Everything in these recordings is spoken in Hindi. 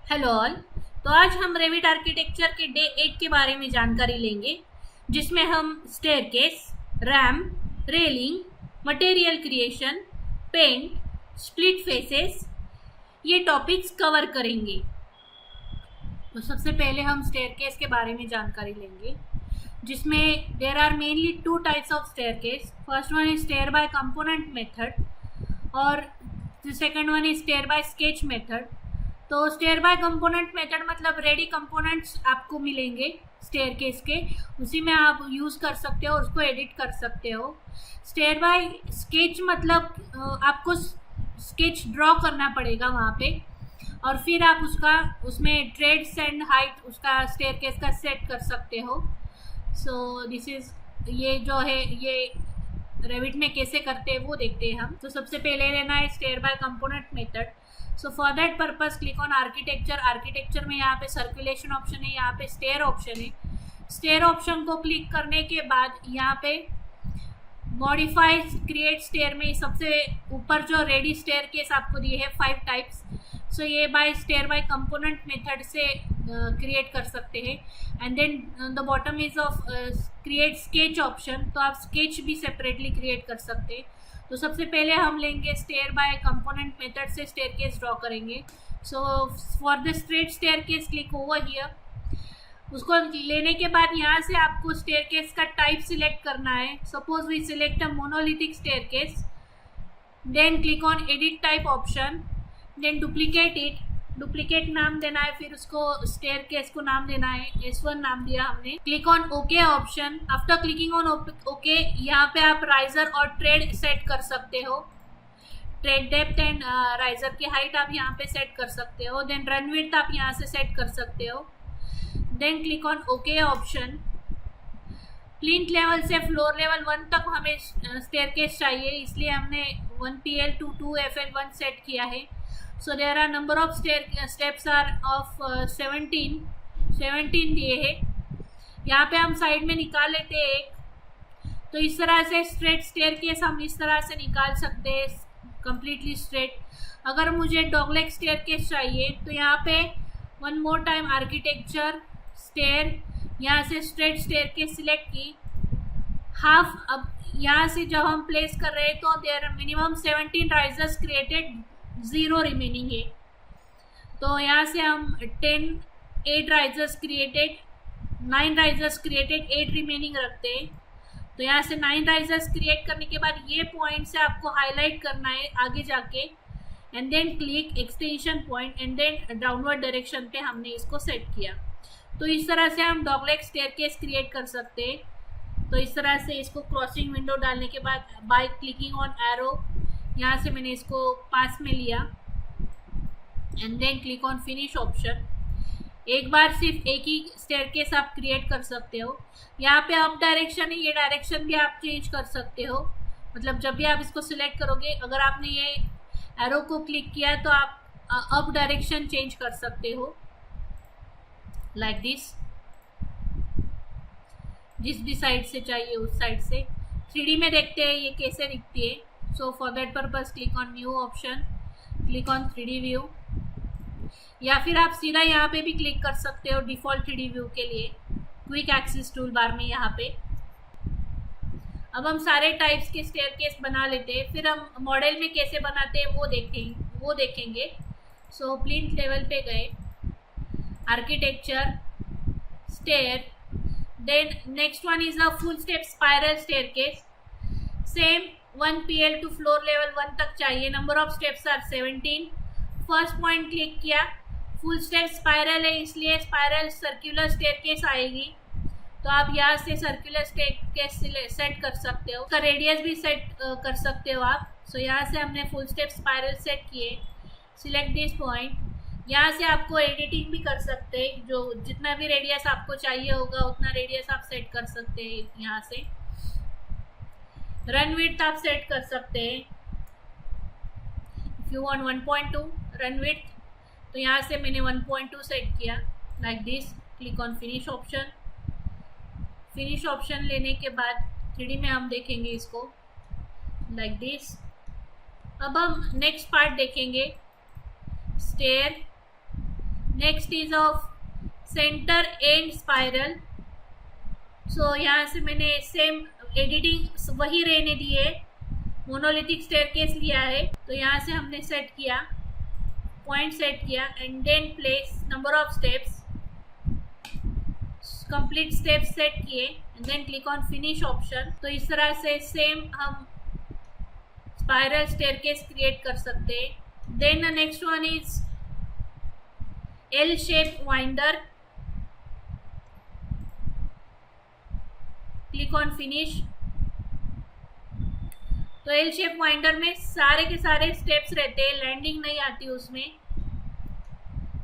Hello all. तो आज हम रेविट आर्किटेक्चर के डे 8 के बारे में जानकारी लेंगे, जिसमें हम staircase, ramp, railing, material creation, paint, split faces ये टॉपिक्स कवर करेंगे। तो सबसे पहले हम स्टेयरकेस के बारे में जानकारी लेंगे, जिसमें there are mainly two types of staircase. First one is stair by component method और second one is stair by sketch method. तो स्टेयर बाय कंपोनेंट मेथड मतलब रेडी कंपोनेंट्स आपको मिलेंगे स्टेयरकेस के, उसी में आप यूज़ कर सकते हो, उसको एडिट कर सकते हो। स्टेयर बाय स्केच मतलब आपको स्केच ड्रॉ करना पड़ेगा वहाँ पे, और फिर आप उसमें ट्रेड्स एंड हाइट उसका स्टेयरकेस का सेट कर सकते हो। सो दिस इज़ ये जो है ये रेविट में कैसे करते हैं वो देखते हैं हम। तो सबसे पहले लेना है stair by component method. So for that purpose click on architecture. Architecture में यहाँ पे सर्कुलेशन ऑप्शन है, यहाँ पे स्टेयर ऑप्शन है। स्टेयर ऑप्शन को क्लिक करने के बाद यहाँ पे मॉडिफाई क्रिएट स्टेयर में सबसे ऊपर जो रेडी स्टेयर केस आपको दिए है 5 टाइप्स। सो ये by stair by component method से क्रिएट कर सकते हैं। And then the bottom is of create sketch option, तो आप स्केच भी सेपरेटली क्रिएट कर सकते हैं। तो सबसे पहले हम लेंगे स्टेयर बाय कंपोनेंट मेथड से स्टेयर केस ड्रॉ करेंगे। So for the straight staircase click over here. उसको लेने के बाद यहाँ से आपको स्टेयरकेस का टाइप सिलेक्ट करना है। Suppose we select a monolithic staircase, then click on edit type option, then duplicate it. Duplicate नाम देना है, फिर उसको स्टेयरकेस को नाम देना है, S1 नाम दिया हमने। Click on okay option. After clicking on okay यहाँ पे आप राइजर और ट्रेड सेट कर सकते हो। ट्रेड डेप्थ एंड राइजर की हाइट आप यहाँ पे सेट कर सकते हो। देन रन विड्थ आप यहाँ से सेट कर सकते हो। Then click on okay option. Plinth level से फ्लोर लेवल 1 तक हमें स्टेयरकेस चाहिए, इसलिए हमने 1PL to 2FL1 सेट किया है। So there are number of steps are of 17 दिए है। यहाँ पे हम साइड में निकाल लेते हैं एक। तो इस तरह से स्ट्रेट स्टेयरकेस हम इस तरह से निकाल सकते हैं, कंप्लीटली स्ट्रेट। अगर मुझे डॉगलेग स्टेयरकेस चाहिए तो यहाँ पे one more time architecture stair, यहाँ से स्ट्रेट स्टेयर के सिलेक्ट की हाफ। अब यहाँ से जब हम प्लेस कर रहे हैं तो there minimum 17 risers created, 0 remaining है। तो यहाँ से हम 8 risers created, 9 risers created, 8 remaining रखते हैं। तो यहाँ से 9 राइजर्स क्रिएट करने के बाद ये पॉइंट से आपको हाईलाइट करना है आगे जाके, and then click extension point, and then downward direction पे हमने इसको सेट किया। तो इस तरह से हम डॉगलेग स्टेयरकेस क्रिएट कर सकते हैं। तो इस तरह से इसको क्रॉसिंग विंडो डालने के बाद बाय क्लिकिंग ऑन एरो, यहाँ से मैंने इसको पास में लिया, and then click on finish option. एक बार सिर्फ एक ही स्टेयरकेस आप क्रिएट कर सकते हो। यहाँ पे अप डायरेक्शन है, ये डायरेक्शन भी आप चेंज कर सकते हो। मतलब जब भी आप इसको सिलेक्ट करोगे, अगर आपने ये एरो को क्लिक किया तो आप अप डायरेक्शन चेंज कर सकते हो, लाइक दिस। जिस भी साइड से चाहिए उस साइड से। 3D में देखते हैं ये कैसे दिखती है। So for that purpose click on new option, click on 3D view, या फिर आप सीधा यहाँ पे भी क्लिक कर सकते हो डिफॉल्ट 3D व्यू के लिए क्विक एक्सिस टूल बार में यहाँ पे। अब हम सारे टाइप्स के स्टेयरकेस बना लेते हैं, फिर हम मॉडल में कैसे बनाते हैं वो देखेंगे। सो प्लिंथ लेवल पे गए, architecture, stair, then next one is a full step spiral staircase, same 1PL to floor level 1 तक चाहिए। number of steps are 17। First point click किया, फुल स्टेप स्पाइरल है इसलिए स्पाइरल सर्कुलर स्टेयरकेस आएगी। तो आप यहाँ से सर्कुलर स्टेयरकेस सेट कर सकते हो, उसका रेडियस भी सेट कर सकते हो आप। सो यहाँ से हमने फुल स्टेप स्पाइरल सेट किए। सिलेक्ट दिस पॉइंट, यहाँ से आपको एडिटिंग भी कर सकते हैं, जो जितना भी रेडियस आपको चाहिए होगा उतना रेडियस आप सेट कर सकते हैं। यहाँ से रन विड्थ आप सेट कर सकते हैं। If you want 1.2 run width, तो यहाँ से मैंने 1.2 सेट किया, like this. Click on finish option. Finish option लेने के बाद 3D में हम देखेंगे इसको, लाइक दिस। अब हम नेक्स्ट पार्ट देखेंगे, stair, next is off centre and spiral. So यहाँ से मैंने सेम एडिटिंग वही रहने दी है, मोनोलिथिक स्टेयरकेस लिया है। तो यहाँ से हमने सेट किया, पॉइंट सेट किया and then place number of steps, complete steps set किए and then click on finish option. तो इस तरह से सेम हम स्पाइरल स्टेयरकेस क्रिएट कर सकते हैं। Then the next one is L shape winder, click on finish. तो एल शेप वाइंडर में सारे के सारे स्टेप्स रहते हैं, लैंडिंग नहीं आती उसमें।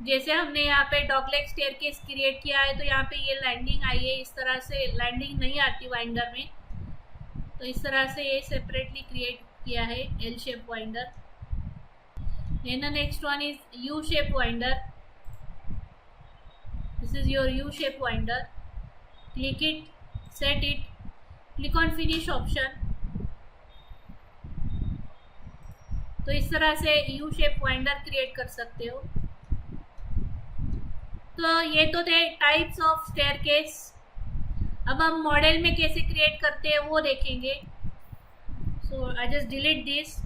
जैसे हमने यहाँ पे डॉगलेग स्टेयरकेस क्रिएट किया है तो यहाँ पे ये लैंडिंग आई है, इस तरह से लैंडिंग नहीं आती वाइंडर में। तो इस तरह से ये सेपरेटली क्रिएट किया है L shape winder. Then next one is U shape winder. This is your U shape winder, click it, set it, click on finish option. तो इस तरह से यू शेप वाइंडर क्रिएट कर सकते हो। तो ये तो थे टाइप्स ऑफ स्टेयरकेस। अब हम मॉडल में कैसे क्रिएट करते हैं वो देखेंगे। सो आई जस्ट डिलीट दिस।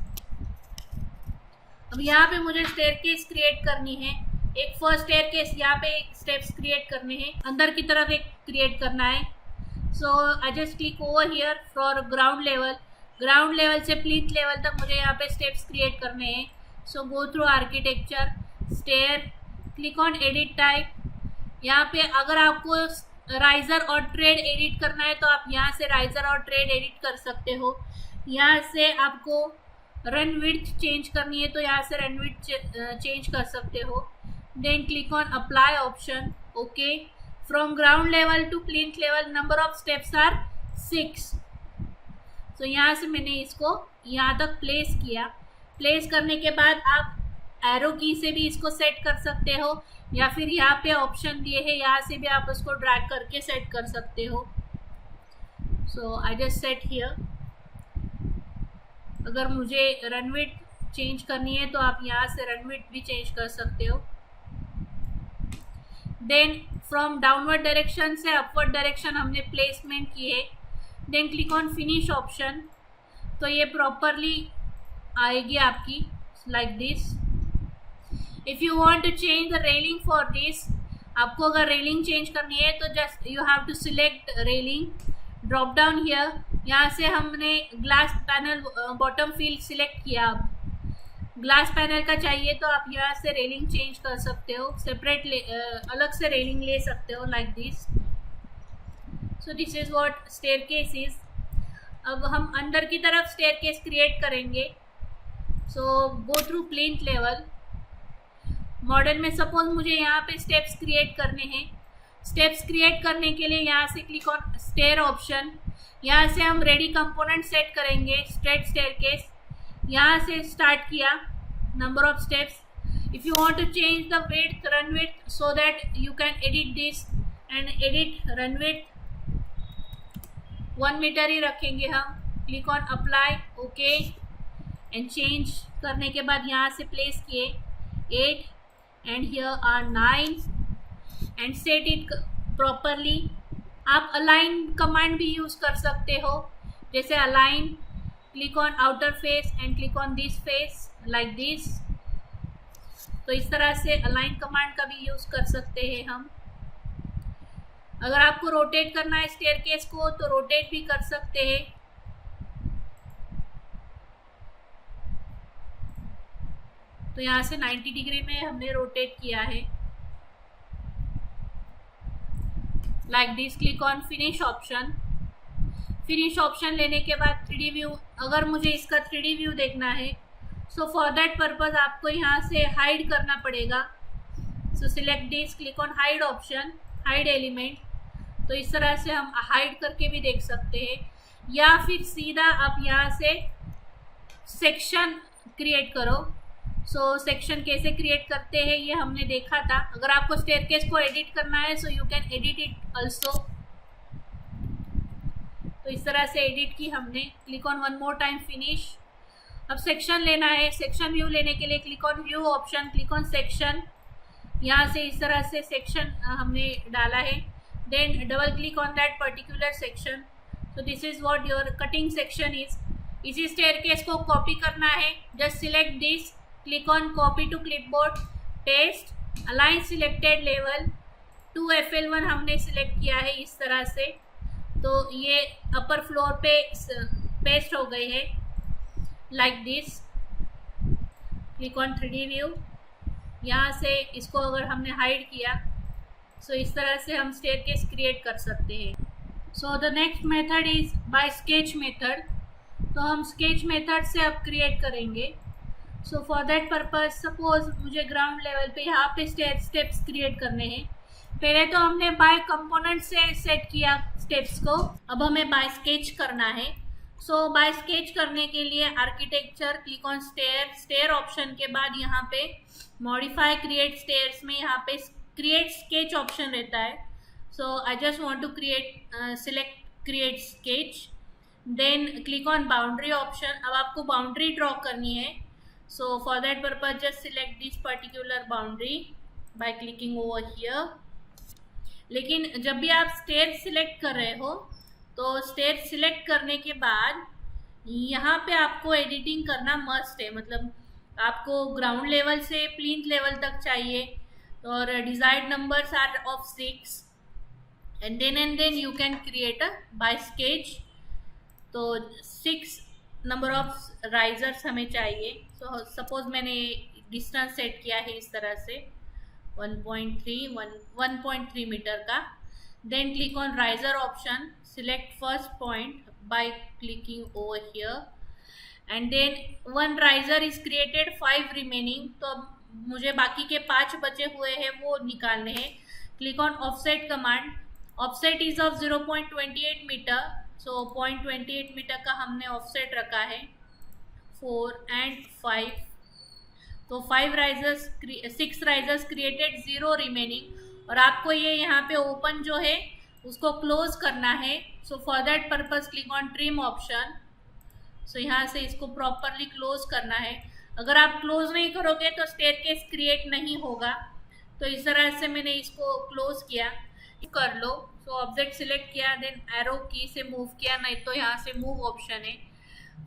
अब यहाँ पे मुझे स्टेयरकेस क्रिएट करनी है। एक फर्स्ट स्टेयरकेस यहाँ पे एक स्टेप्स क्रिएट करने हैं, अंदर की तरफ एक क्रिएट करना है। So I just click over here for ground level. Ground level से प्लीथ लेवल तक मुझे यहाँ पे स्टेप्स क्रिएट करने हैं। So go through architecture, stair, click on edit type. यहाँ पे अगर आपको राइजर और ट्रेड एडिट करना है तो आप यहाँ से राइजर और ट्रेड एडिट कर सकते हो। यहाँ से आपको रन विड्थ चेंज करनी है तो यहाँ से रन विड्थ चेंज कर सकते हो। Then click on apply option, okay. From ground level to plinth level number of steps are 6। तो यहाँ से मैंने इसको यहाँ तक प्लेस किया। प्लेस करने के बाद आप एरो की से भी इसको सेट कर सकते हो या फिर यहाँ पे ऑप्शन दिए हैं, यहाँ से भी आप उसको ड्रैग करके सेट कर सकते हो। सो आई जस्ट सेट हियर। अगर मुझे रन विड्थ चेंज करनी है तो आप यहाँ से रन विड्थ भी चेंज कर सकते हो। देन फ्रॉम डाउनवर्ड डायरेक्शन से अपवर्ड डायरेक्शन हमने प्लेसमेंट की है। Then click on finish option. तो ये प्रॉपरली आएगी आपकी like this. If you want to change the railing for this, आपको अगर रेलिंग चेंज करनी है तो just you have to select railing, drop down here. यहाँ से हमने glass panel bottom fill select किया। अब ग्लास पैनल का चाहिए तो आप यहाँ से रेलिंग चेंज कर सकते हो, सेपरेट अलग से रेलिंग ले सकते हो like this. So this is what staircase is. अब हम अंदर की तरफ स्टेयरकेस क्रिएट करेंगे। So go through plinth level. Model में सपोज मुझे यहाँ पे स्टेप्स क्रिएट करने हैं। स्टेप्स क्रिएट करने के लिए यहाँ से क्लिक ऑन स्टेयर ऑप्शन। यहाँ से हम रेडी कंपोनेंट सेट करेंगे, स्ट्रेट स्टेयरकेस। यहाँ से स्टार्ट किया, number of steps. If you want to change the width, run width, so that you can edit this and edit run width. 1 metre ही रखेंगे हम। Click on apply, okay and change करने के बाद यहाँ से प्लेस किए 8 and here are 9 and set it properly. आप अलाइन कमांड भी यूज कर सकते हो, जैसे align, click on outer face and click on this face like this. तो इस तरह से अलाइन कमांड का भी यूज कर सकते हैं हम। अगर आपको रोटेट करना है स्टेयरकेस को तो रोटेट भी कर सकते हैं। तो यहाँ से 90 डिग्री में हमने रोटेट किया है like this. Click on finish option. Finish option लेने के बाद 3D व्यू, अगर मुझे इसका 3D व्यू देखना है सो फॉर दैट पर्पज आपको यहाँ से हाइड करना पड़ेगा। सो select this, click on hide option, hide element. तो इस तरह से हम हाइड करके भी देख सकते हैं, या फिर सीधा आप यहाँ से सेक्शन क्रिएट करो। सो सेक्शन कैसे क्रिएट करते हैं ये हमने देखा था। अगर आपको स्टेयरकेस को एडिट करना है so you can edit it also. तो इस तरह से एडिट की हमने। Click on one more time finish. अब सेक्शन लेना है। सेक्शन व्यू लेने के लिए click on view option, click on section. यहाँ से इस तरह से सेक्शन हमने डाला है। Then double click on that particular section. So this is what your cutting section is. इसी स्टेयरकेस को कॉपी करना है। Just select this, click on copy to clipboard, paste, align selected level to FL1 हमने सिलेक्ट किया है इस तरह से। तो ये अपर फ्लोर पे पेस्ट हो गई है like this. Click on 3D view. यहाँ से इसको अगर हमने हाइड किया सो इस तरह से हम स्टेयरकेस क्रिएट कर सकते हैं। So the next method is by sketch method. तो हम स्केच मेथड से अब क्रिएट करेंगे। So for that purpose suppose मुझे ग्राउंड लेवल पे यहाँ पे स्टेप्स क्रिएट करने हैं। पहले तो हमने बाय कंपोनेंट से सेट किया स्टेप्स को, अब हमें बाय स्केच करना है। सो बाय स्केच करने के लिए architecture, click on stair option के बाद यहाँ पे मॉडिफाई क्रिएट स्टेयर्स में यहाँ पे क्रिएट स्केच ऑप्शन रहता है। So I just want to select create sketch. Then click on boundary option. अब आपको बाउंड्री ड्रॉ करनी है। So for that purpose just select this particular boundary by clicking over here. लेकिन जब भी आप स्टेयर सिलेक्ट कर रहे हो तो स्टेयर सिलेक्ट करने के बाद यहाँ पे आपको एडिटिंग करना मस्ट है। मतलब आपको ग्राउंड लेवल से प्लिंथ लेवल तक चाहिए और desired numbers are of 6 and then you can create a by sketch. तो 6 नंबर ऑफ राइजर्स हमें चाहिए। सो सपोज मैंने डिस्टेंस सेट किया है इस तरह से 1.3 मीटर का। Then click on riser option, select first point by clicking over here and then 1 riser is created, 5 remaining. तो अब मुझे बाकी के 5 बचे हुए हैं वो निकालने हैं। Click on offset command. Offset is of 0.28 meter. So 0.28 meter का हमने ऑफसेट रखा है 4 and 5। तो 6 राइजर्स क्रिएटेड, 0 रिमेनिंग। और आपको ये यहाँ पे ओपन जो है उसको क्लोज करना है। So for that purpose click on trim option. So यहाँ से इसको प्रॉपरली क्लोज करना है। अगर आप क्लोज नहीं करोगे तो स्टेयरकेस क्रिएट नहीं होगा। तो इस तरह से मैंने इसको क्लोज किया, कर लो। सो ऑब्जेक्ट सिलेक्ट किया, देन एरो की से मूव किया, नहीं तो यहाँ से मूव ऑप्शन है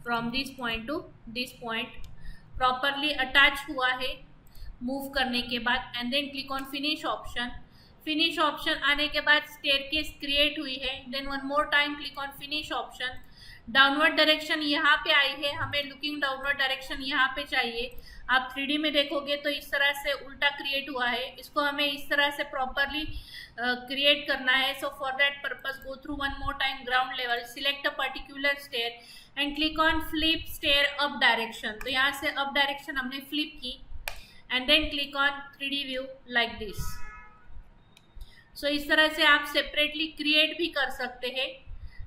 from this point to this point. Properly attach हुआ है मूव करने के बाद and then click on finish option. Finish option आने के बाद स्टेयरकेस क्रिएट हुई है। Then one more time click on finish option. Downward direction यहाँ पे आई है, हमें लुकिंग डाउनवर्ड डायरेक्शन यहाँ पे चाहिए। आप 3D में देखोगे तो इस तरह से उल्टा क्रिएट हुआ है, इसको हमें इस तरह से प्रॉपरली क्रिएट करना है। So for that purpose go through one more time ground level, select a particular stair and click on flip stair up direction. तो यहाँ से अप डायरेक्शन हमने फ्लिप की and then click on 3D view like this. So इस तरह से आप सेपरेटली क्रिएट भी कर सकते हैं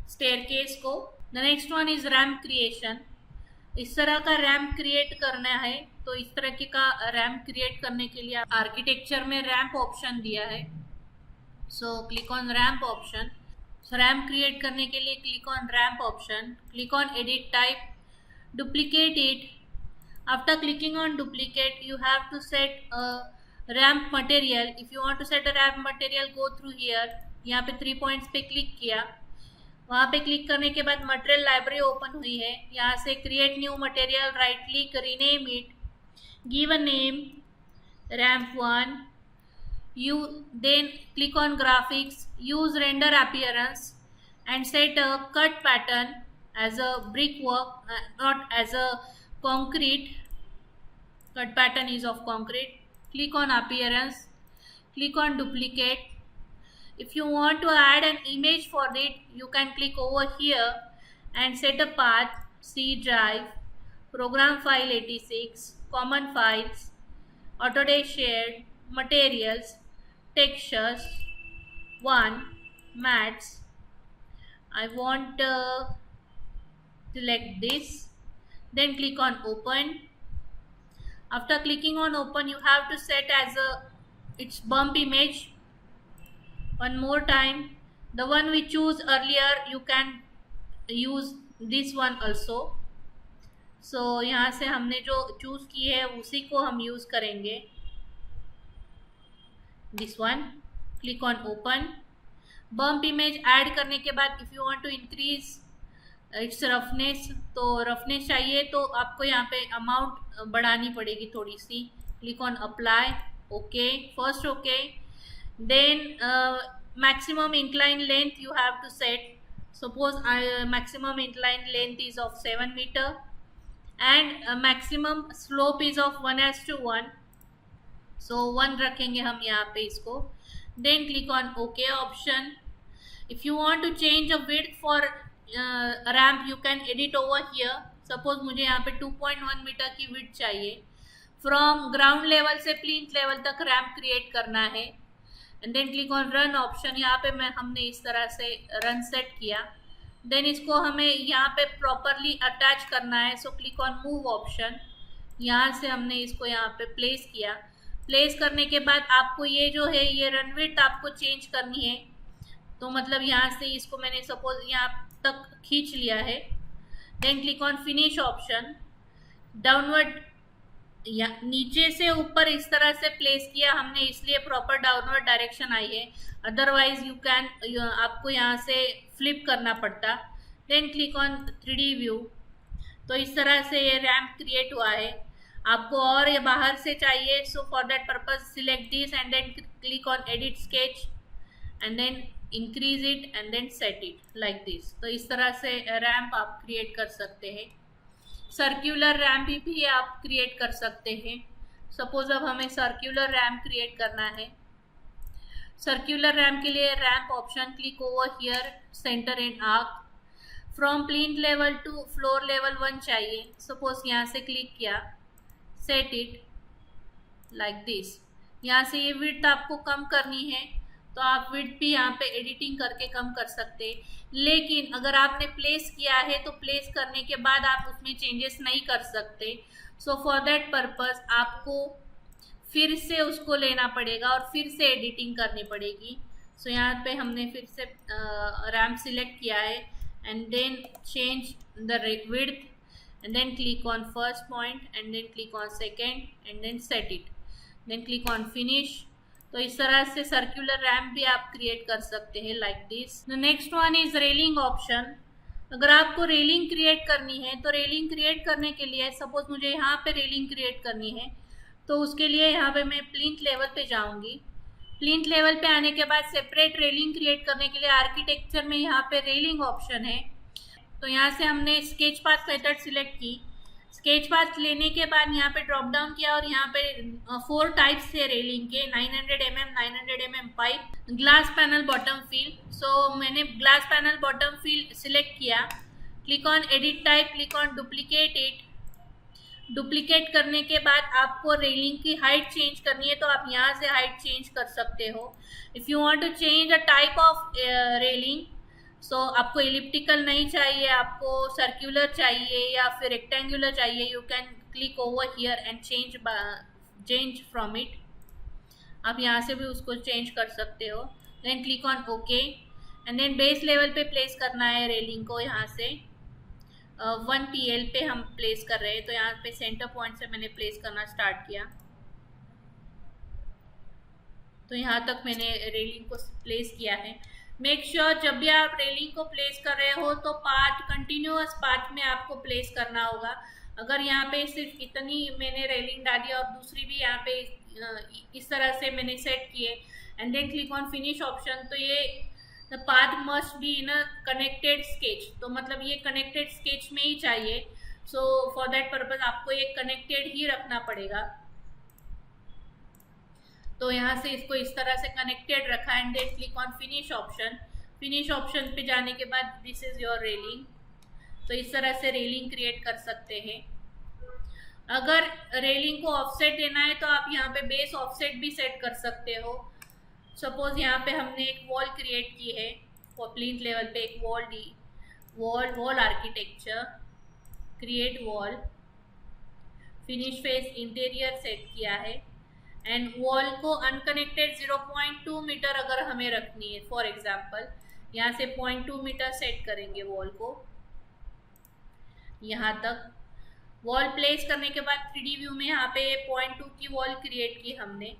स्टेयरकेस को। The next one is ramp creation. इस तरह का रैम्प क्रिएट करना है। तो इस तरह के का रैम्प क्रिएट करने के लिए आर्किटेक्चर में रैम्प ऑप्शन दिया है। So click on ramp option. So ramp create करने के लिए click on ramp option, click on edit type, duplicate it. After clicking on duplicate you have to set a ramp material. If you want to set a ramp material go through here। यहाँ पे 3 पॉइंट्स पे क्लिक किया, वहाँ पे क्लिक करने के बाद मटेरियल लाइब्रेरी ओपन हुई है। यहाँ से create new material, right click, rename it, give a name ramp 1। You then click on graphics, use render appearance and set a cut pattern as a brickwork, not as a concrete. Cut pattern is of concrete. Click on appearance, click on duplicate. If you want to add an image for it, you can click over here and set a path, C drive, program file 86, common files, Autodesk shared, materials, textures, 1, mats. I want to select this, then click on open. After clicking on open you have to set as a its bump image. One more time, the one we choose earlier you can use this one also. So यहाँ से हमने जो चूज की है उसी को हम यूज करेंगे। This one, click on open. Bump image add करने के बाद if you want to increase its roughness, तो रफनेस चाहिए तो आपको यहाँ पे अमाउंट बढ़ानी पड़ेगी थोड़ी सी। Click on apply, okay, first okay. Then maximum incline length you have to set. Suppose maximum incline length is of 7 meter and maximum slope is of 1:1, so 1 रखेंगे हम यहाँ पे इसको। then click on OK option. if you want to change a width for ramp you can edit over here. suppose मुझे यहाँ पे 2.1 मीटर की width चाहिए, फ्रॉम ग्राउंड लेवल से प्लिंथ लेवल तक रैम्प क्रिएट करना है। And then click on run option, यहाँ पे हमने इस तरह से रन सेट किया। देन इसको हमें यहाँ पे प्रॉपरली अटैच करना है, so click on move option. यहाँ से हमने इसको यहाँ पे प्लेस किया। प्लेस करने के बाद आपको ये जो है ये रन विड्थ आपको चेंज करनी है, तो मतलब यहाँ से इसको मैंने सपोज यहाँ तक खींच लिया है। Then click on finish option. Downward या नीचे से ऊपर इस तरह से प्लेस किया हमने, इसलिए प्रॉपर डाउनवर्ड डायरेक्शन आई है, अदरवाइज यू कैन आपको यहाँ से फ्लिप करना पड़ता। Then click on 3D view. तो इस तरह से ये रैम्प क्रिएट हुआ है। आपको और ये बाहर से चाहिए, so for that purpose select this and then click on edit sketch and then increase it and then set it like this. तो इस तरह से रैम्प आप क्रिएट कर सकते हैं। सर्क्यूलर रैम्प भी आप क्रिएट कर सकते हैं। सपोज अब हमें सर्क्यूलर रैम्प क्रिएट करना है। सर्क्यूलर रैम्प के लिए ramp option, click over here, center and arc. From plinth level to floor level 1 चाहिए। सपोज यहाँ से क्लिक किया, सेट इट लाइक दिस। यहाँ से ये विड्थ आपको कम करनी है तो आप विड्थ भी यहाँ पे एडिटिंग करके कम कर सकते हैं। लेकिन अगर आपने प्लेस किया है तो प्लेस करने के बाद आप उसमें चेंजेस नहीं कर सकते। सो फॉर दैट पर्पस आपको फिर से उसको लेना पड़ेगा और फिर से एडिटिंग करनी पड़ेगी। सो यहाँ पे हमने फिर से रैम्प सिलेक्ट किया है and then change the width and then click on first point and then click on second and then set it, then click on finish. तो इस तरह से सर्कुलर रैम्प भी आप क्रिएट कर सकते हैं like this. The next one is railing option. अगर आपको रेलिंग क्रिएट करनी है तो रेलिंग क्रिएट करने के लिए सपोज मुझे यहाँ पे रेलिंग क्रिएट करनी है, तो उसके लिए यहाँ पे मैं प्लिंथ लेवल पे जाऊँगी। प्लिंथ लेवल पे आने के बाद सेपरेट रेलिंग क्रिएट करने के लिए आर्किटेक्चर में यहाँ पे रेलिंग ऑप्शन है। तो यहाँ से हमने स्केच पाथ मेथड सिलेक्ट की। स्केच पाथ लेने के बाद यहाँ पे ड्रॉप डाउन किया और यहाँ पे 4 टाइप्स थे रेलिंग के, 900 mm, 900 mm pipe, glass panel bottom fill. So मैंने glass panel bottom fill select किया। Click on edit type, click on duplicate it. Duplicate करने के बाद आपको रेलिंग की हाइट चेंज करनी है तो आप यहाँ से हाइट चेंज कर सकते हो। If you want to change the type of railing, so आपको इलिप्टिकल नहीं चाहिए, आपको सर्क्यूलर चाहिए या फिर रेक्टेंगुलर चाहिए, you can click over here and change from it. आप यहाँ से भी उसको चेंज कर सकते हो। Then click on okay and then base level पे प्लेस करना है रेलिंग को। यहाँ से 1 TL पे हम प्लेस कर रहे हैं, तो यहाँ पे सेंटर पॉइंट से मैंने प्लेस करना स्टार्ट किया। तो यहाँ तक मैंने रेलिंग को प्लेस किया है। मेक श्योर जब भी आप रेलिंग को प्लेस कर रहे हो तो कंटिन्यूअस पाथ में आपको प्लेस करना होगा। अगर यहाँ पे सिर्फ इतनी मैंने रेलिंग डाली और दूसरी भी यहाँ पे इस तरह से मैंने सेट किए and then click on finish option, तो ये the path must be in a connected sketch, तो मतलब ये कनेक्टेड स्केच में ही चाहिए। सो फॉर दैट पर्पज आपको ये कनेक्टेड ही रखना पड़ेगा। तो यहाँ से इसको इस तरह से कनेक्टेड रखा and then click on finish option. Finish option पे जाने के बाद दिस इज योर रेलिंग। तो इस तरह से रेलिंग क्रिएट कर सकते हैं। अगर रेलिंग को ऑफसेट देना है तो आप यहाँ पे बेस ऑफसेट भी सेट कर सकते हो। सपोज यहाँ पे हमने एक वॉल क्रिएट की है, प्लिंथ लेवल पे एक वॉल दी, wall architecture, create wall, finish face interior set किया है एंड वॉल को अनकनेक्टेड 0.2 मीटर अगर हमें रखनी है, फॉर एग्जांपल यहाँ से 0.2 मीटर सेट करेंगे वॉल को। यहाँ तक वॉल प्लेस करने के बाद 3D व्यू में यहाँ पे 0.2 की वॉल क्रिएट की हमने।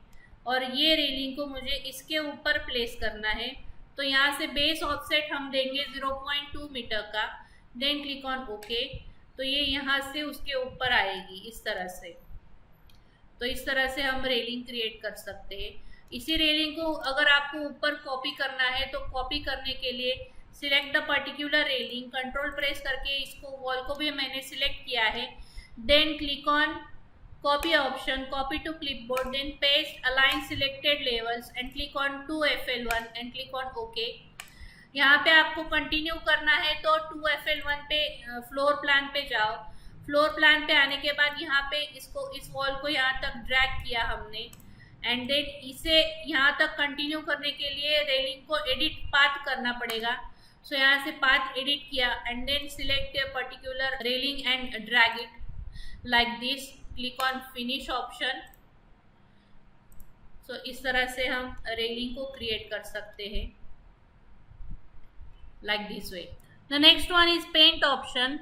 और ये रेलिंग को मुझे इसके ऊपर प्लेस करना है। तो यहाँ से बेस ऑफसेट हम देंगे 0.2 मीटर का, देन क्लिक ऑन ओके। तो ये यहाँ से उसके ऊपर आएगी इस तरह से। तो इस तरह से हम रेलिंग क्रिएट कर सकते हैं। इसी रेलिंग को अगर आपको ऊपर कॉपी करना है तो कॉपी करने के लिए select the particular railing, control press करके इसको वॉल को भी मैंने सिलेक्ट किया है, then click on copy option, copy to clipboard, then paste align selected levels and click on 2FL1 and click on okay. यहाँ पे आपको कंटिन्यू करना है तो 2FL1 पे फ्लोर प्लान पे जाओ। फ्लोर प्लान पे आने के बाद यहाँ पे इसको, इस वॉल को यहाँ तक ड्रैग किया हमने एंड देन इसे यहाँ तक कंटिन्यू करने के लिए रेलिंग को एडिट पाथ करना पड़ेगा। सो यहाँ से पाथ एडिट किया and then select a particular railing and drag it like this, click on finish option. So इस तरह से हम रेलिंग को क्रिएट कर सकते हैं like this way. The next one is paint option.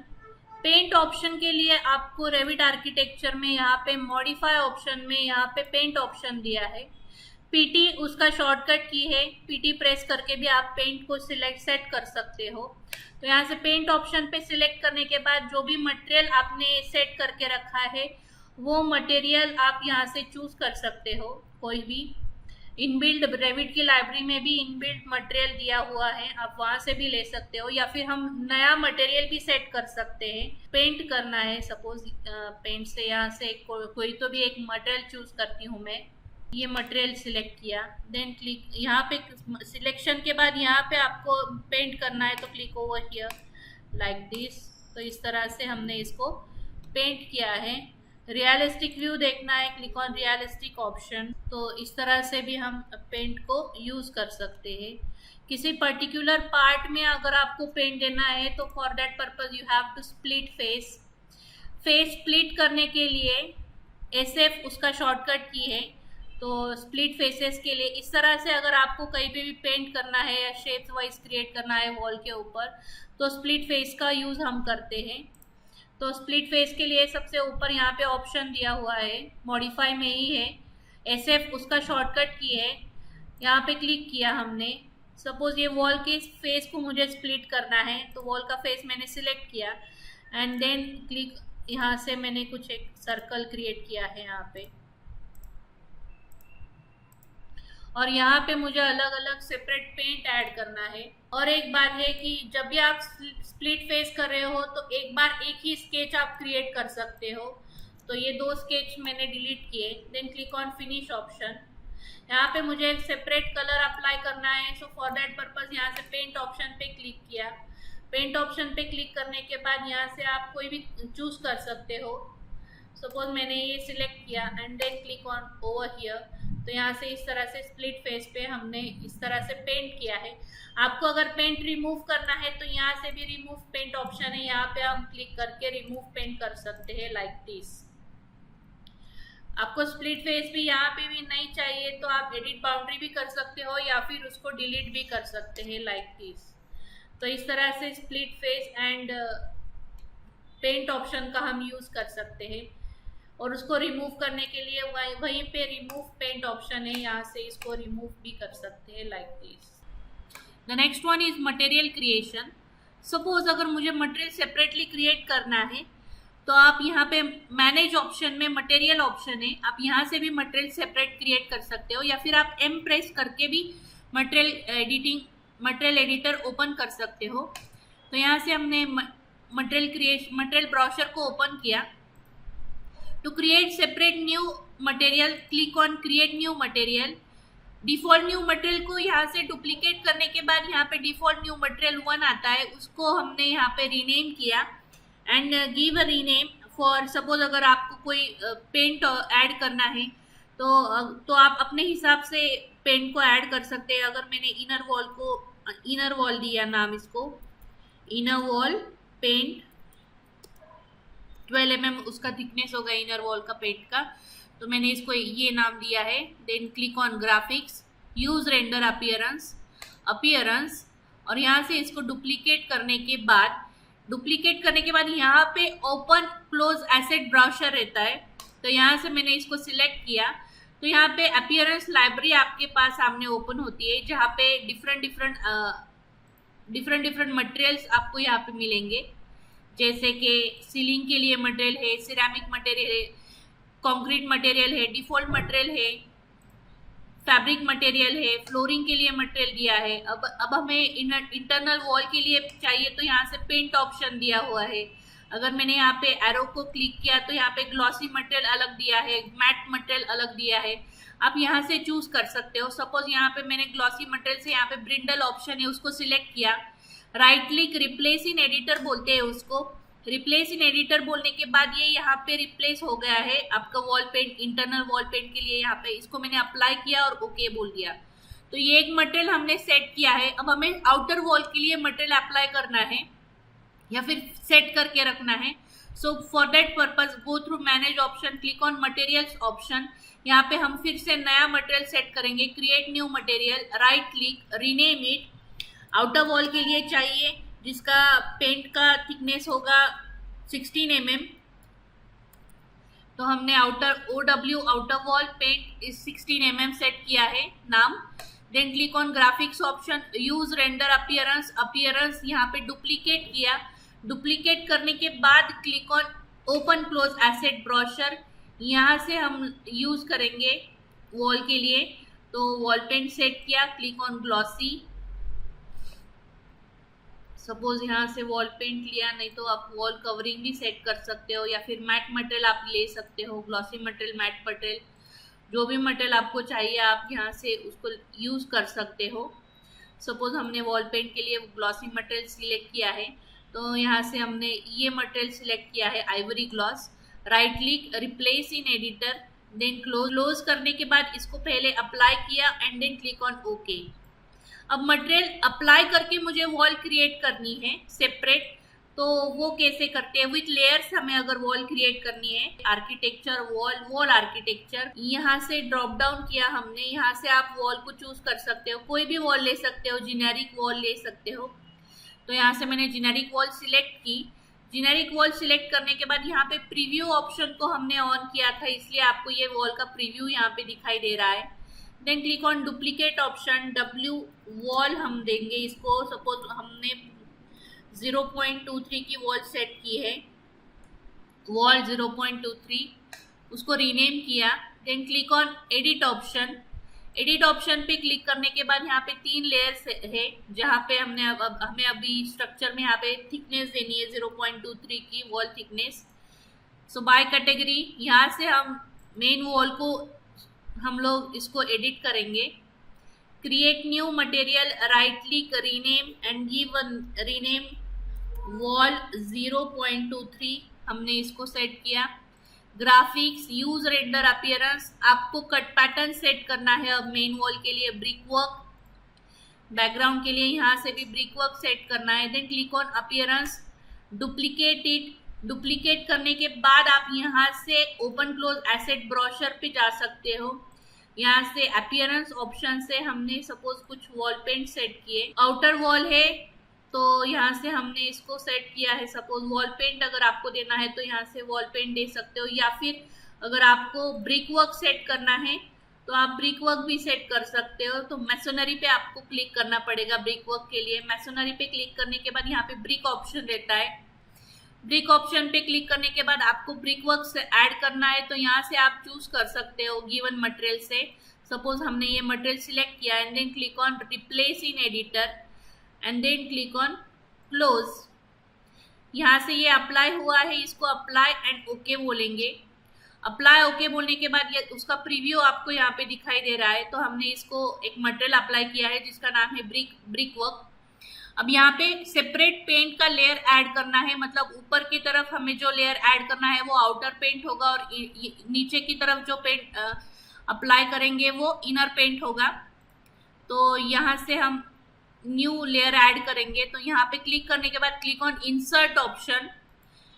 Paint option के लिए आपको रेविट आर्किटेक्चर में यहाँ पे मॉडिफाई ऑप्शन में यहाँ पे पेंट ऑप्शन दिया है। पीटी उसका शॉर्टकट की है, पीटी प्रेस करके भी आप पेंट को सेट कर सकते हो। तो यहाँ से पेंट ऑप्शन पे सिलेक्ट करने के बाद जो भी मटेरियल आपने सेट करके रखा है वो मटेरियल आप यहाँ से चूज कर सकते हो। कोई भी इनबिल्ड रेविट की लाइब्रेरी में भी इनबिल्ड मटेरियल दिया हुआ है, आप वहाँ से भी ले सकते हो, या फिर हम नया मटेरियल भी सेट कर सकते हैं। पेंट करना है सपोज, पेंट से यहाँ से कोई तो भी एक मटेरियल चूज करती हूँ मैं, ये मटेरियल सिलेक्ट किया, देन क्लिक, यहाँ पे सिलेक्शन के बाद यहाँ पे आपको पेंट करना है तो click over here like this. तो इस तरह से हमने इसको पेंट किया है। रियलिस्टिक व्यू देखना है, क्लिक ऑन रियलिस्टिक ऑप्शन। तो इस तरह से भी हम पेंट को यूज कर सकते हैं। किसी पर्टिकुलर पार्ट में अगर आपको पेंट देना है तो for that purpose you have to split face. Face split करने के लिए SF उसका शॉर्टकट की है। तो स्प्लिट फेसेस के लिए इस तरह से अगर आपको कहीं पे भी पेंट करना है या शेप्स वाइज क्रिएट करना है वॉल के ऊपर तो स्प्लिट फेस का यूज हम करते हैं। तो स्प्लिट फेस के लिए सबसे ऊपर यहाँ पे ऑप्शन दिया हुआ है, मॉडिफाई में ही है, SF उसका शॉर्टकट की है, यहाँ पे क्लिक किया हमने। सपोज ये वॉल के फेस को मुझे स्प्लिट करना है तो वॉल का फेस मैंने सिलेक्ट किया एंड देन क्लिक, यहाँ से मैंने कुछ एक सर्कल क्रिएट किया है यहाँ पे, और यहाँ पे मुझे अलग अलग सेपरेट पेंट ऐड करना है। और एक बात है कि जब भी आप स्प्लिट फेस कर रहे हो तो एक बार एक ही स्केच आप क्रिएट कर सकते हो। तो ये 2 स्केच मैंने डिलीट किए, then click on finish option. यहाँ पे मुझे एक सेपरेट कलर अप्लाई करना है, सो फॉर दैट पर्पज यहाँ से पेंट ऑप्शन पे क्लिक किया। पेंट ऑप्शन पे क्लिक करने के बाद यहाँ से आप कोई भी चूज कर सकते हो। सपोज मैंने ये सिलेक्ट किया and then click on over here. तो यहाँ से इस तरह से स्प्लिट फेस पे हमने इस तरह से पेंट किया है। आपको अगर पेंट रिमूव करना है तो यहाँ से भी रिमूव पेंट ऑप्शन है, यहाँ पे हम क्लिक करके रिमूव पेंट कर सकते हैं लाइक दिस। आपको स्प्लिट फेस भी यहाँ पे भी नहीं चाहिए तो आप एडिट बाउंड्री भी कर सकते हो या फिर उसको डिलीट भी कर सकते हैं लाइक दिस। तो इस तरह से split face and paint option का हम यूज कर सकते हैं। और उसको रिमूव करने के लिए वहीं पे रिमूव पेंट ऑप्शन है, यहाँ से इसको रिमूव भी कर सकते हैं like this. The next one is material creation. Suppose अगर मुझे मटेरियल सेपरेटली क्रिएट करना है तो आप यहाँ पे मैनेज ऑप्शन में मटेरियल ऑप्शन है, आप यहाँ से भी मटेरियल सेपरेट क्रिएट कर सकते हो, या फिर आप M प्रेस करके भी मटेरियल एडिटर ओपन कर सकते हो। तो यहाँ से हमने मटेरियल ब्राउज़र को ओपन किया। To create separate new material, click on create new material। Default new material को यहाँ से डुप्लीकेट करने के बाद यहाँ पे डिफॉल्ट न्यू मटेरियल 1 आता है, उसको हमने यहाँ पे रीनेम किया and give a rename for. Suppose अगर आपको कोई पेंट ऐड करना है तो आप अपने हिसाब से पेंट को ऐड कर सकते हैं। अगर मैंने इनर वॉल दिया नाम, इसको इनर वॉल पेंट 12 mm उसका थिकनेस होगा इनर वॉल का पेंट का, तो मैंने इसको ये नाम दिया है। Then click on graphics, use render appearance, और यहाँ से इसको डुप्लीकेट करने के बाद यहाँ पे ओपन क्लोज एसेट ब्राउज़र रहता है। तो यहाँ से मैंने इसको सिलेक्ट किया तो यहाँ पे अपीयरेंस लाइब्रेरी आपके पास सामने ओपन होती है, जहाँ पे डिफरेंट डिफरेंट मटेरियल्स आपको यहाँ पे मिलेंगे, जैसे कि सीलिंग के लिए मटेरियल है, सिरेमिक मटेरियल है, कंक्रीट मटेरियल है, डिफॉल्ट मटेरियल है, फैब्रिक मटेरियल है, फ्लोरिंग के लिए मटेरियल दिया है। अब हमें इंटरनल वॉल के लिए चाहिए, तो यहाँ से पेंट ऑप्शन दिया हुआ है। अगर मैंने यहाँ पे एरो को क्लिक किया तो यहाँ पे ग्लॉसी मटेरियल अलग दिया है, मैट मटेरियल अलग दिया है। आप यहाँ से चूज कर सकते हो। सपोज यहाँ पे मैंने ग्लॉसी मटेरियल से यहाँ पे ब्रिंडल ऑप्शन है, उसको सिलेक्ट किया, right click, replace in editor बोलते हैं उसको। रिप्लेस इन एडिटर बोलने के बाद ये यहाँ पे रिप्लेस हो गया है आपका wall paint, internal wall paint के लिए। यहाँ पे इसको मैंने अप्लाई किया और ओके बोल दिया, तो ये एक मटेरियल हमने सेट किया है। अब हमें आउटर वॉल के लिए मटेरियल अप्लाई करना है या फिर सेट करके रखना है। So for that purpose go through manage option, click on materials option. यहाँ पे हम फिर से नया मटेरियल सेट करेंगे, create new material, right click, rename it. Outer wall के लिए चाहिए जिसका पेंट का थिकनेस होगा 16 mm, तो हमने outer OW outer wall paint इस 16 mm सेट किया है नाम। Then click on graphics option, use render appearance यहाँ पे डुप्लीकेट किया। डुप्लीकेट करने के बाद click on open close asset browser, यहाँ से हम यूज करेंगे वॉल के लिए। तो वॉल पेंट सेट किया, क्लिक ऑन ग्लॉसी। सपोज यहाँ से वॉल पेंट लिया, नहीं तो आप वॉल कवरिंग भी सेट कर सकते हो, या फिर मैट मटेरियल आप ले सकते हो, ग्लॉसी मटेरियल, मैट मटेरियल, जो भी मटेरियल आपको चाहिए आप यहाँ से उसको यूज कर सकते हो। सपोज हमने वॉल पेंट के लिए ग्लॉसी मटेरियल सिलेक्ट किया है, तो यहाँ से हमने ये मटेरियल सिलेक्ट किया है ivory gloss. Right click, replace in editor, then close करने के बाद इसको पहले अप्लाई किया and then click on okay. अब मटेरियल अप्लाई करके मुझे वॉल क्रिएट करनी है सेपरेट, तो वो कैसे करते हैं? विथ लेयर्स हमें अगर वॉल क्रिएट करनी है, आर्किटेक्चर वॉल आर्किटेक्चर, यहाँ से ड्रॉप डाउन किया हमने, यहाँ से आप वॉल को चूज कर सकते हो, कोई भी वॉल ले सकते हो, जेनेरिक वॉल ले सकते हो। तो यहाँ से मैंने जेनेरिक वॉल सिलेक्ट की। जेनेरिक वॉल सिलेक्ट करने के बाद यहाँ पे प्रीव्यू ऑप्शन को हमने ऑन किया था, इसलिए आपको ये वॉल का प्रीव्यू यहाँ पे दिखाई दे रहा है। Then click on duplicate option, W wall हम देंगे इसको। सपोज हमने 0.23 की वॉल सेट की है, वॉल 0.23, उसको रीनेम किया। Then click on edit option. Edit option पे क्लिक करने के बाद यहाँ पे 3 लेयर्स है, जहाँ पे हमें अभी स्ट्रक्चर में यहाँ पे थिकनेस देनी है 0.23 की wall thickness. So by category, यहाँ से हम मेन वॉल को हम लोग इसको एडिट करेंगे। Create new material, right click, rename and give rename wall 0.23, हमने इसको सेट किया। ग्राफिक्स, यूज रेंडर अपीयरेंस, आपको कट पैटर्न सेट करना है अब मेन वॉल के लिए। ब्रिक वर्क, बैकग्राउंड के लिए यहाँ से भी ब्रिक वर्क सेट करना है। Then click on appearance, duplicate it. Duplicate करने के बाद आप यहाँ से ओपन क्लोज एसेट ब्रोशर पे जा सकते हो। यहाँ से अपीयरेंस ऑप्शन से हमने सपोज कुछ वॉल पेंट सेट किए, आउटर वॉल है तो यहाँ से हमने इसको सेट किया है। सपोज वॉल पेंट अगर आपको देना है तो यहाँ से वॉल पेंट दे सकते हो, या फिर अगर आपको ब्रिक वर्क सेट करना है तो आप ब्रिक वर्क भी सेट कर सकते हो। तो मैसोनरी पे आपको क्लिक करना पड़ेगा ब्रिक वर्क के लिए। मैसोनरी पे क्लिक करने के बाद यहाँ पे ब्रिक ऑप्शन रहता है। ब्रिक ऑप्शन पे क्लिक करने के बाद आपको ब्रिक वर्क से ऐड करना है, तो यहाँ से आप चूज कर सकते हो गिवन मटेरियल से। सपोज हमने ये मटेरियल सिलेक्ट किया and then click on replace in editor and then click on close. यहाँ से ये अप्लाई हुआ है, इसको अप्लाई एंड ओके बोलेंगे। अप्लाई ओके बोलने के बाद ये उसका प्रीव्यू आपको यहाँ पे दिखाई दे रहा है। तो हमने इसको एक मटेरियल अप्लाई किया है जिसका नाम है ब्रिक वर्क। अब यहाँ पे सेपरेट पेंट का लेयर ऐड करना है, मतलब ऊपर की तरफ हमें जो लेयर ऐड करना है वो आउटर पेंट होगा और नीचे की तरफ जो पेंट अप्लाई करेंगे वो इनर पेंट होगा। तो यहाँ से हम न्यू लेयर ऐड करेंगे। तो यहाँ पे क्लिक करने के बाद click on insert option.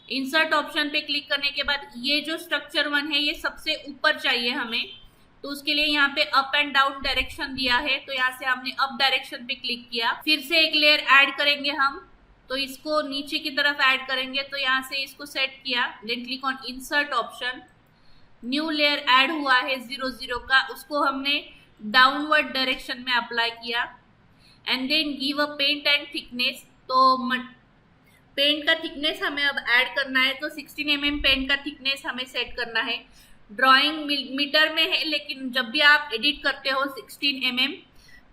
Insert option पे क्लिक करने के बाद ये जो स्ट्रक्चर 1 है ये सबसे ऊपर चाहिए हमें, तो उसके लिए यहाँ पे अप एंड डाउन डायरेक्शन दिया है। तो यहाँ से हमने अप डायरेक्शन पे क्लिक किया। फिर से एक लेयर ऐड करेंगे हम, तो इसको नीचे की तरफ ऐड करेंगे। तो यहाँ से इसको सेट किया, then click on insert option. New layer add हुआ है 0 0 का, उसको हमने डाउनवर्ड डायरेक्शन में अप्लाई किया। And then give a paint and thickness. तो पेंट का थिकनेस हमें अब ऐड करना है, तो 16 mm पेंट का थिकनेस हमें सेट करना है। ड्राइंग मीटर में है, लेकिन जब भी आप एडिट करते हो 16 mm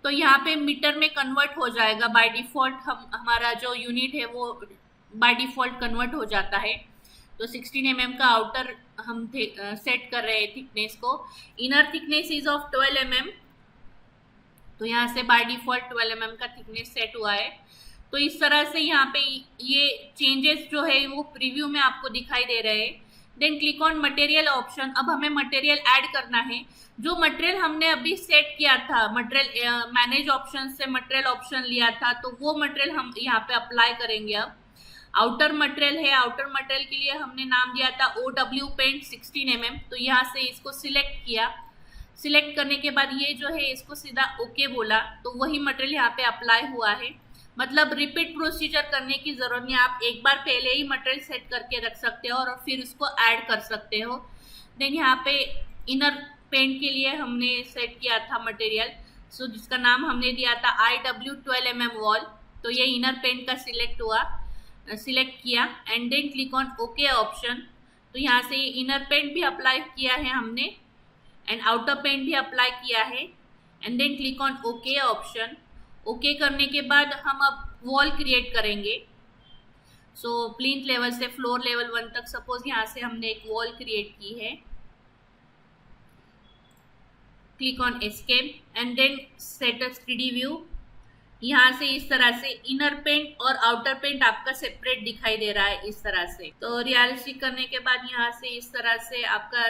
तो यहाँ पे मीटर में कन्वर्ट हो जाएगा बाय डिफॉल्ट। हमारा जो यूनिट है वो बाय डिफॉल्ट कन्वर्ट हो जाता है। तो 16 mm का आउटर हम सेट कर रहे हैं थिकनेस को। Inner thickness is of 12 mm, तो यहाँ से बाय डिफॉल्ट 12 mm का थिकनेस सेट हुआ है। तो इस तरह से यहाँ पे ये चेंजेस जो है वो प्रीव्यू में आपको दिखाई दे रहे हैं। Then click on material option. अब हमें मटेरियल ऐड करना है। जो मटेरियल हमने अभी सेट किया था, मटेरियल मैनेज ऑप्शन से मटेरियल ऑप्शन लिया था, तो वो मटेरियल हम यहाँ पे अप्लाई करेंगे। अब आउटर मटेरियल है, आउटर मटेरियल के लिए हमने नाम दिया था OW पेंट 16 mm। तो यहाँ से इसको सिलेक्ट किया। सिलेक्ट करने के बाद ये जो है इसको सीधा ओके बोला, तो वही मटेरियल यहाँ पे अप्लाई हुआ है। मतलब रिपीट प्रोसीजर करने की जरूरत नहीं, आप एक बार पहले ही मटेरियल सेट करके रख सकते हो और फिर उसको ऐड कर सकते हो। देन यहाँ पे इनर पेंट के लिए हमने सेट किया था मटेरियल, सो जिसका नाम हमने दिया था IW 12 mm वॉल। तो ये इनर पेंट का सिलेक्ट हुआ, सिलेक्ट किया and then click on okay option. तो यहाँ से इनर पेंट भी अप्लाई किया है हमने एंड आउटर पेंट भी अप्लाई किया है and then click on okay option. Okay करने के बाद हम अब वॉल क्रिएट करेंगे। सो प्लिंथ लेवल से फ्लोर लेवल 1 तक सपोज यहाँ से हमने एक वॉल क्रिएट की है। Click on escape and then set a 3D view. यहाँ से इस तरह से इनर पेंट और आउटर पेंट आपका सेपरेट दिखाई दे रहा है इस तरह से। तो रियलिस्टिक करने के बाद यहाँ से इस तरह से आपका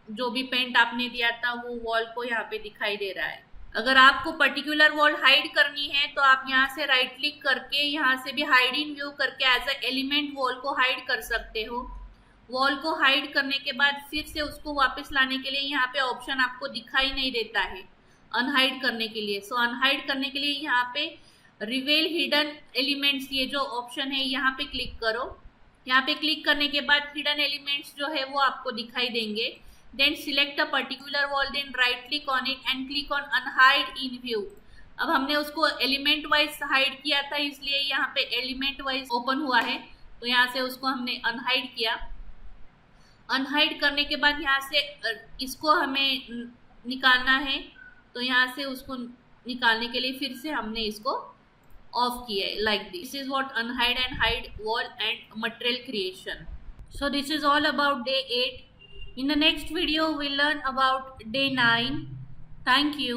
जो भी पेंट आपने दिया था वो वॉल को यहाँ पे दिखाई दे रहा है। अगर आपको पर्टिकुलर वॉल हाइड करनी है तो आप यहाँ से राइट क्लिक करके यहाँ से भी हाइड इन व्यू करके एज अ एलिमेंट वॉल को हाइड कर सकते हो। वॉल को हाइड करने के बाद फिर से उसको वापस लाने के लिए यहाँ पे ऑप्शन आपको दिखाई नहीं देता है अनहाइड करने के लिए। सो अनहाइड करने के लिए यहाँ पे रिवेल हिडन एलिमेंट्स, ये जो ऑप्शन है यहाँ पे क्लिक करो। यहाँ पे क्लिक करने के बाद हिडन एलिमेंट्स जो है वो आपको दिखाई देंगे। Then select a particular wall, then right click on it and click on unhide in view। अब हमने उसको एलिमेंट वाइज हाइड किया था, इसलिए यहाँ पे एलिमेंट वाइज ओपन हुआ है। तो यहाँ से उसको हमने अनहाइड किया। अनहाइड करने के बाद यहाँ से इसको हमें निकालना है, तो यहाँ से उसको निकालने के लिए फिर से हमने इसको ऑफ किया है like this. Is what unhide and hide wall and material creation. So this is all about day 8। In the next video, we'll learn about day 9. Thank you.